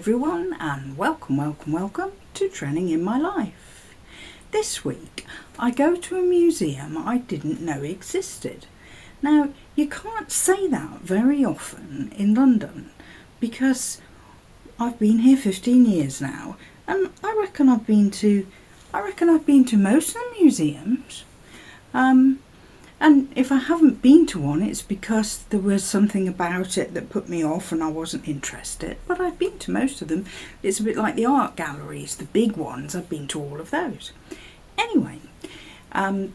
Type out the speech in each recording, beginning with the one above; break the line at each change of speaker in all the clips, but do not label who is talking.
everyone, and welcome to Training in My Life. This week I go to a museum I didn't know existed. Now, you can't say that very often in London because I've been here 15 years now, and I reckon I've been to most of the museums. And if I haven't been to one, it's because there was something about it that put me off and I wasn't interested. But I've been to most of them. It's a bit like the art galleries, the big ones. I've been to all of those. Anyway,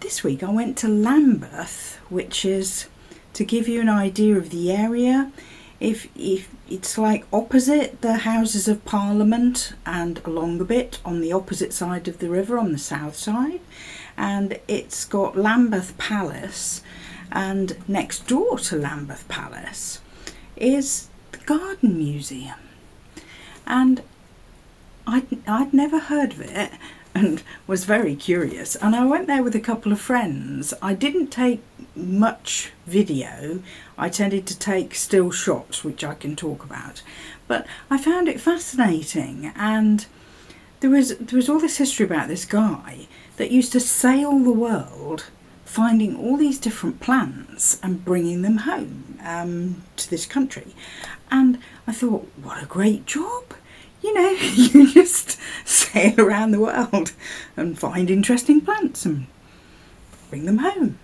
this week I went to Lambeth, which is, to give you an idea of the area, if it's like opposite the Houses of Parliament and along a bit on the opposite side of the river on the south side. And it's got Lambeth Palace, and next door to Lambeth Palace is the Garden Museum. And I'd never heard of it and was very curious, and I went there with a couple of friends. I didn't take much video. I tended to take still shots, which I can talk about, but I found it fascinating. And there was all this history about this guy that used to sail the world finding all these different plants and bringing them home to this country. And I thought, what a great job. You know, you just sail around the world and find interesting plants and bring them home.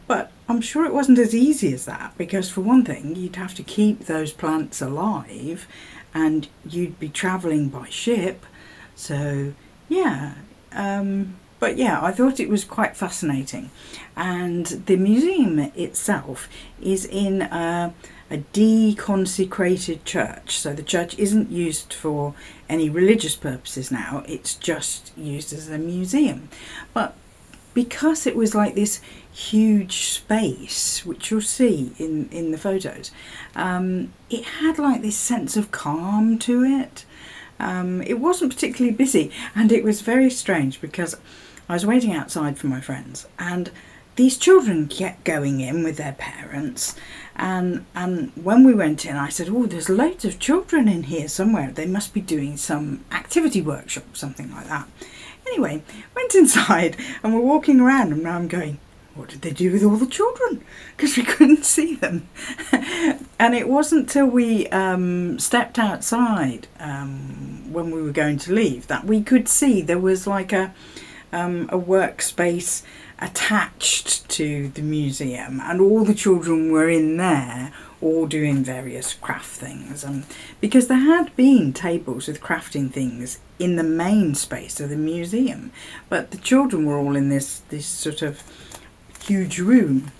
But I'm sure it wasn't as easy as that, because for one thing, you'd have to keep those plants alive and you'd be travelling by ship. So, yeah. But yeah, I thought it was quite fascinating. And the museum itself is in a deconsecrated church. So the church isn't used for any religious purposes now. It's just used as a museum. But because it was like this huge space, which you'll see in the photos, it had like this sense of calm to it. It wasn't particularly busy, and it was very strange because I was waiting outside for my friends, and these children kept going in with their parents, and when we went in I said, oh, there's loads of children in here somewhere, they must be doing some activity workshop, something like that. Anyway, went inside and we're walking around, and now I'm going, what did they do with all the children? Because we couldn't see them. And it wasn't till we stepped outside when we were going to leave that we could see there was like a workspace attached to the museum, and all the children were in there all doing various craft things, because there had been tables with crafting things in the main space of the museum, but the children were all in this sort of huge room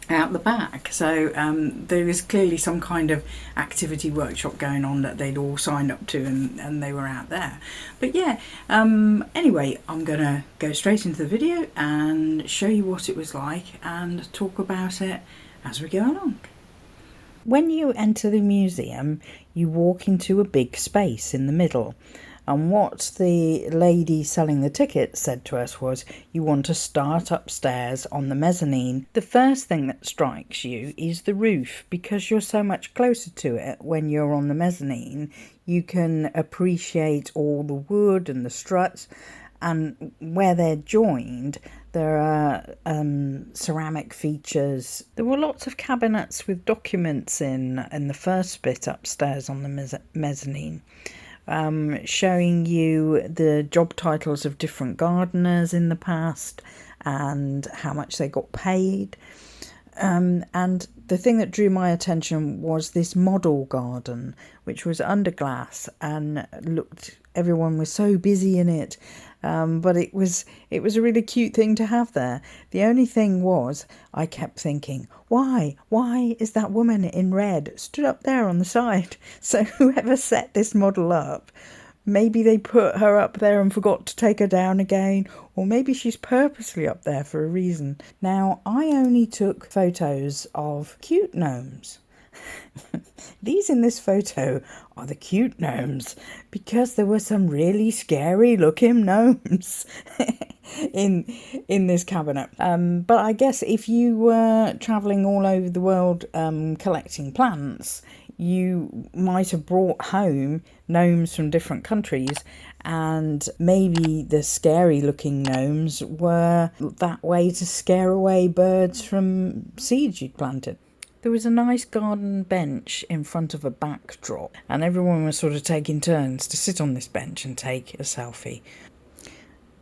out the back. So there was clearly some kind of activity workshop going on that they'd all signed up to, and they were out there. But yeah, anyway, I'm gonna go straight into the video and show you what it was like and talk about it as we go along. When you enter the museum, you walk into a big space in the middle. And what the lady selling the tickets said to us was, you want to start upstairs on the mezzanine. The first thing that strikes you is the roof, because you're so much closer to it when you're on the mezzanine. You can appreciate all the wood and the struts, and where they're joined, there are ceramic features. There were lots of cabinets with documents in the first bit upstairs on the mezzanine. Showing you the job titles of different gardeners in the past and how much they got paid. And the thing that drew my attention was this model garden, which was under glass and everyone was so busy in it. But it was a really cute thing to have there. The only thing was, I kept thinking, why is that woman in red stood up there on the side? So whoever set this model up, maybe they put her up there and forgot to take her down again, or maybe she's purposely up there for a reason. Now, I only took photos of cute gnomes. These in this photo are the cute gnomes, because there were some really scary looking gnomes in this cabinet. But I guess if you were travelling all over the world collecting plants, you might have brought home gnomes from different countries, and maybe the scary looking gnomes were that way to scare away birds from seeds you'd planted. There was a nice garden bench in front of a backdrop, and everyone was sort of taking turns to sit on this bench and take a selfie.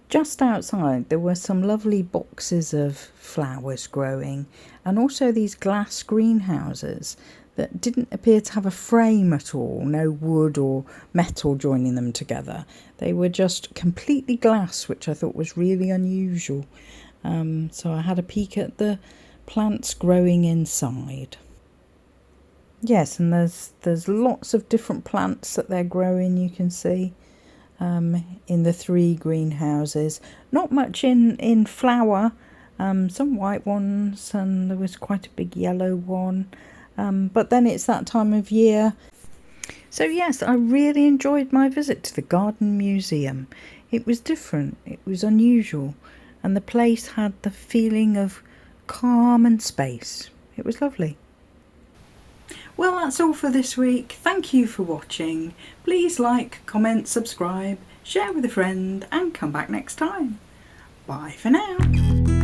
Just outside there were some lovely boxes of flowers growing, and also these glass greenhouses that didn't appear to have a frame at all, no wood or metal joining them together. They were just completely glass, which I thought was really unusual. So I had a peek at the plants growing inside. Yes, and there's lots of different plants that they're growing, you can see, in the 3 greenhouses. Not much in flower, some white ones, and there was quite a big yellow one. But then it's that time of year. So yes, I really enjoyed my visit to the Garden Museum. It was different, it was unusual, and the place had the feeling of calm and space. It was lovely. Well, that's all for this week. Thank you for watching. Please like, comment, subscribe, share with a friend, and come back next time. Bye for now.